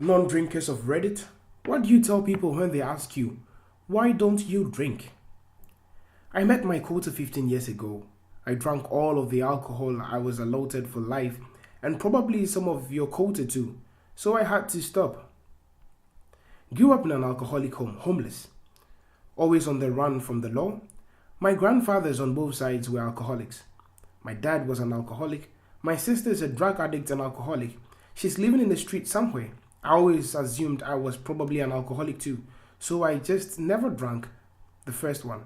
Non-drinkers of Reddit, what do you tell people when they ask you, why don't you drink? I met my quota 15 years ago. I drank all of the alcohol I was allotted for life and probably some of your quota too, so I had to stop. Grew up in an alcoholic home, homeless, always on the run from the law. My grandfathers on both sides were alcoholics. My dad was an alcoholic. My sister is a drug addict and alcoholic. She's living in the street somewhere. I always assumed I was probably an alcoholic too, so I just never drank the first one.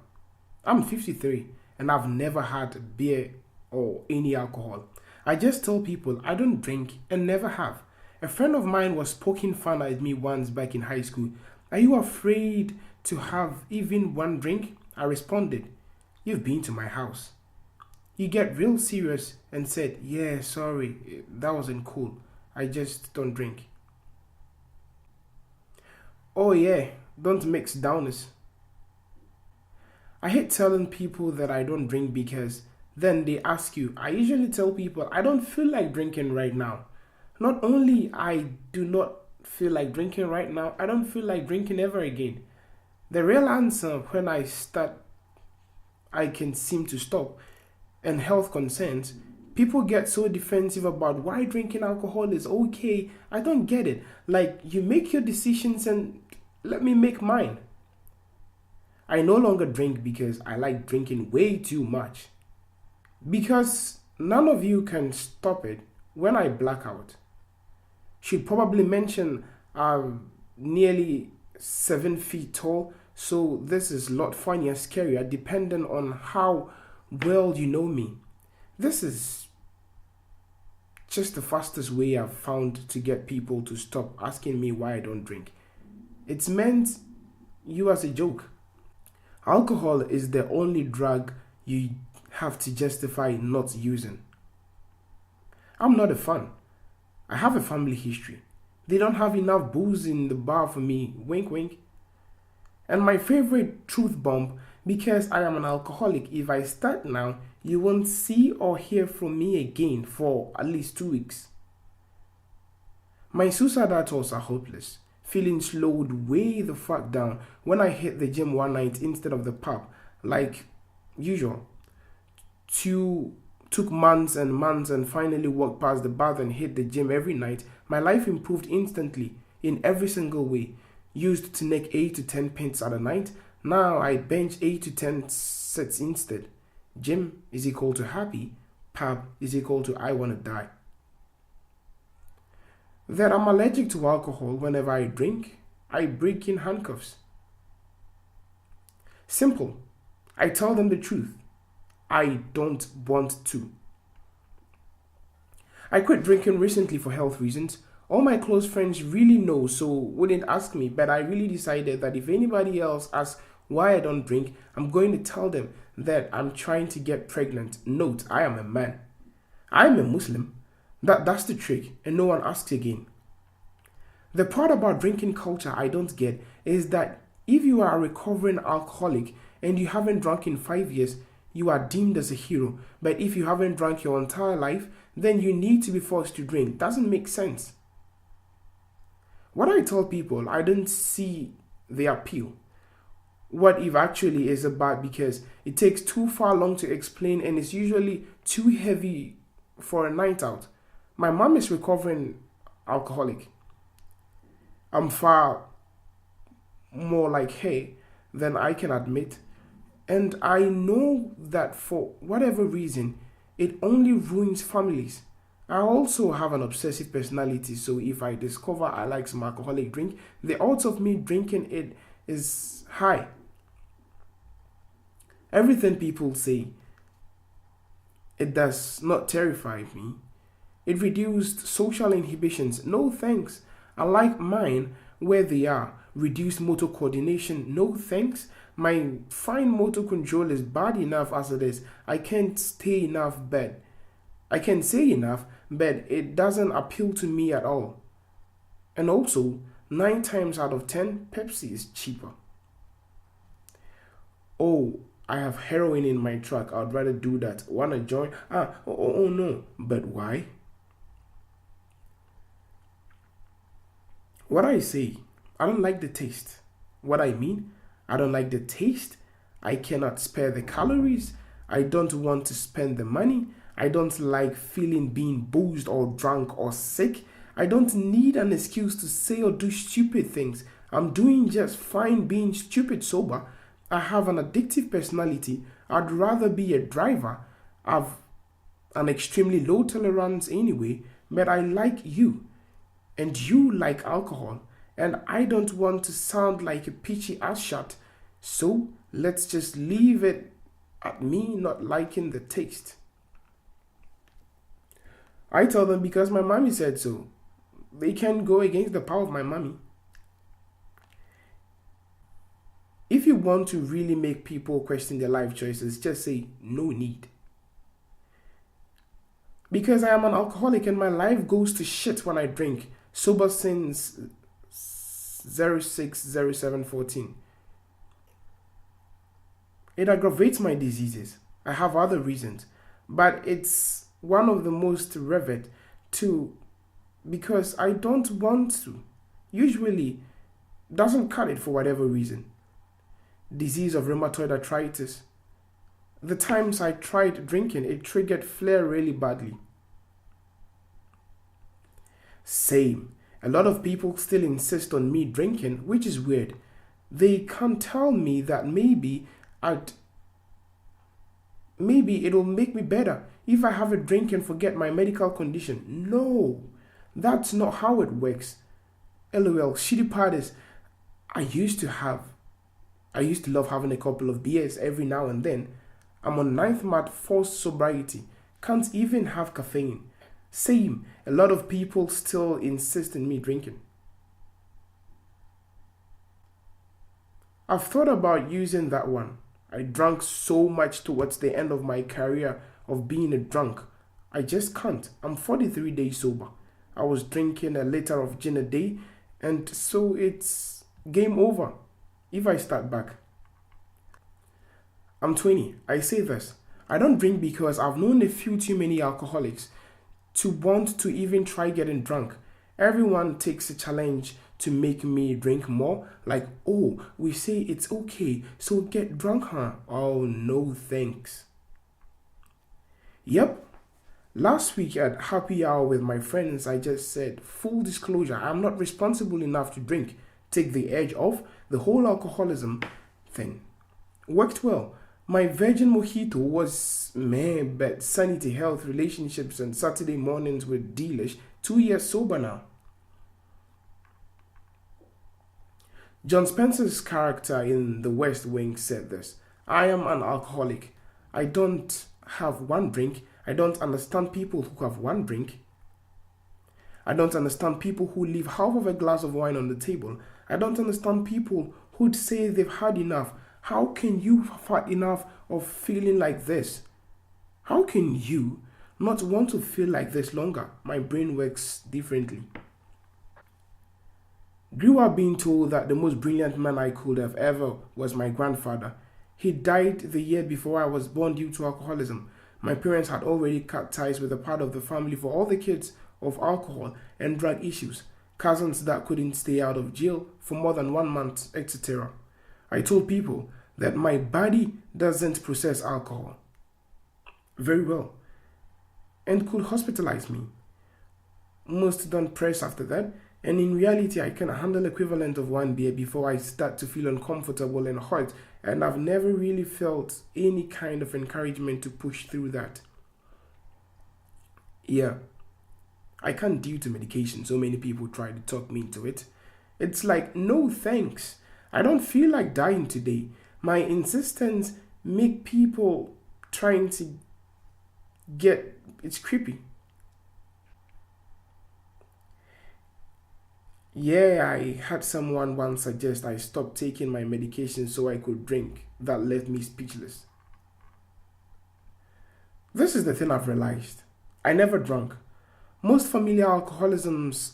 I'm 53 and I've never had beer or any alcohol. I just tell people I don't drink and never have. A friend of mine was poking fun at me once back in high school. Are you afraid to have even one drink? I responded, you've been to my house. He get real serious and said, yeah, sorry, that wasn't cool. I just don't drink. Oh yeah, don't mix downers. I hate telling people that I don't drink because then they ask you. I usually tell people I don't feel like drinking right now. Not only I do not feel like drinking right now, I don't feel like drinking ever again. The real answer when I start I can seem to stop and health concerns, people get so defensive about why drinking alcohol is okay. I don't get it. Like, you make your decisions and let me make mine. I no longer drink because I like drinking way too much. Because none of you can stop it when I black out. Should probably mention I'm nearly 7 feet tall, so this is a lot funnier, scarier, depending on how well you know me. This is just the fastest way I've found to get people to stop asking me why I don't drink. It's meant you as a joke. Alcohol is the only drug you have to justify not using. I'm not a fan. I have a family history. They don't have enough booze in the bar for me, wink wink. And my favorite truth bomb, because I am an alcoholic, if I start now, you won't see or hear from me again for at least 2 weeks. My suicidal thoughts are hopeless, feeling slowed way the fuck down when I hit the gym one night instead of the pub, like usual. Two took months and months and finally walked past the bath and hit the gym every night. My life improved instantly in every single way. Used to make 8 to 10 pints at a night. Now I bench 8 to 10 sets instead. Gym is equal to happy. Pub is equal to I wanna die. That I'm allergic to alcohol whenever I drink, I break in handcuffs. Simple. I tell them the truth. I don't want to. I quit drinking recently for health reasons. All my close friends really know, so wouldn't ask me, but I really decided that if anybody else asks why I don't drink, I'm going to tell them that I'm trying to get pregnant. Note, I am a man. I'm a Muslim. That's the trick, and no one asks again. The part about drinking culture I don't get is that if you are a recovering alcoholic and you haven't drunk in 5 years, you are deemed as a hero. But if you haven't drunk your entire life, then you need to be forced to drink. Doesn't make sense. What I tell people, I don't see the appeal. What if actually is about because it takes too far long to explain and it's usually too heavy for a night out. My mom is recovering alcoholic. I'm far more like her than I can admit. And I know that for whatever reason, it only ruins families. I also have an obsessive personality, so if I discover I like some alcoholic drink, the odds of me drinking it is high. Everything people say, it does not terrify me. It reduced social inhibitions. No thanks. I like mine where they are. Reduced motor coordination. No thanks. My fine motor control is bad enough as it is. I can't stay enough bed. I can say enough, but it doesn't appeal to me at all. And also, 9 times out of 10, Pepsi is cheaper. Oh, I have heroin in my truck. I'd rather do that. Wanna join? Oh no. But why? What I say, I don't like the taste. What I mean, I don't like the taste. I cannot spare the calories. I don't want to spend the money. I don't like feeling being boozed or drunk or sick. I don't need an excuse to say or do stupid things. I'm doing just fine being stupid sober. I have an addictive personality. I'd rather be a driver. I've an extremely low tolerance anyway, but I like you and you like alcohol, and I don't want to sound like a peachy ass shot, so let's just leave it at me not liking the taste. I tell them because my mommy said so. They can't go against the power of my mommy. If you want to really make people question their life choices, just say no need. Because I am an alcoholic and my life goes to shit when I drink, sober since 060714. It aggravates my diseases. I have other reasons, but it's one of the most revered to because I don't want to. Usually doesn't cut it for whatever reason. Disease of rheumatoid arthritis. The times I tried drinking, it triggered flare really badly. Same. A lot of people still insist on me drinking, which is weird. They can't tell me that maybe it'll make me better if I have a drink and forget my medical condition. No, that's not how it works. LOL, shitty parties. I used to love having a couple of beers every now and then. I'm on ninth month forced sobriety. Can't even have caffeine. Same, a lot of people still insist in me drinking. I've thought about using that one. I drank so much towards the end of my career of being a drunk. I just can't. I'm 43 days sober. I was drinking a liter of gin a day, and so it's game over if I start back. I'm 20. I say this. I don't drink because I've known a few too many alcoholics to want to even try getting drunk. Everyone takes a challenge to make me drink more. Like, oh, we say it's okay, so get drunk, huh? Oh, no thanks. Yep. Last week at happy hour with my friends, I just said, full disclosure, I'm not responsible enough to drink. Take the edge off the whole alcoholism thing. Worked well. My virgin mojito was meh, but sanity, health, relationships, and Saturday mornings were delish. 2 years sober now. John Spencer's character in The West Wing said this: I am an alcoholic. I don't have one drink. I don't understand people who have one drink. I don't understand people who leave half of a glass of wine on the table. I don't understand people who'd say they've had enough. How can you have had enough of feeling like this? How can you not want to feel like this longer? My brain works differently. Grew up being told that the most brilliant man I could have ever was my grandfather. He died the year before I was born due to alcoholism. My parents had already cut ties with a part of the family for all the kids of alcohol and drug issues, cousins that couldn't stay out of jail for more than 1 month, etc. I told people that my body doesn't process alcohol very well and could hospitalize me. Most don't press after that, and in reality I can handle equivalent of 1 beer before I start to feel uncomfortable and hurt, and I've never really felt any kind of encouragement to push through that. Yeah, I can't due to medication. So many people try to talk me into it. It's like, no thanks. I don't feel like dying today. My insistence make people trying to get, it's creepy. Yeah, I had someone once suggest I stop taking my medication so I could drink. That left me speechless. This is the thing I've realized. I never drank. Most familiar alcoholisms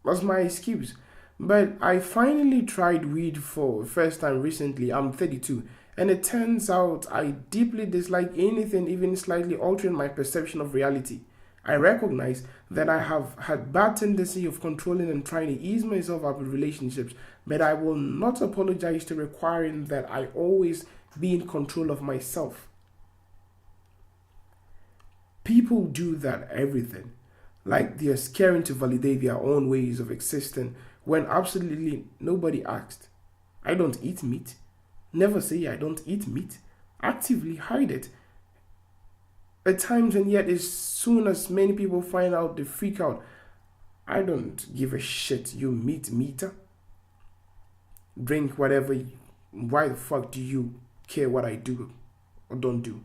was my excuse. But I finally tried weed for the first time recently. I'm 32, and it turns out I deeply dislike anything even slightly altering my perception of reality. I recognize that I have had bad tendency of controlling and trying to ease myself out with relationships, but I will not apologize to requiring that I always be in control of myself. People do that everything. Like they're scaring to validate their own ways of existing when absolutely nobody asked. I don't eat meat. Never say I don't eat meat. Actively hide it. At times, and yet as soon as many people find out, they freak out. I don't give a shit, you meat meter. Drink whatever. Why the fuck do you care what I do or don't do?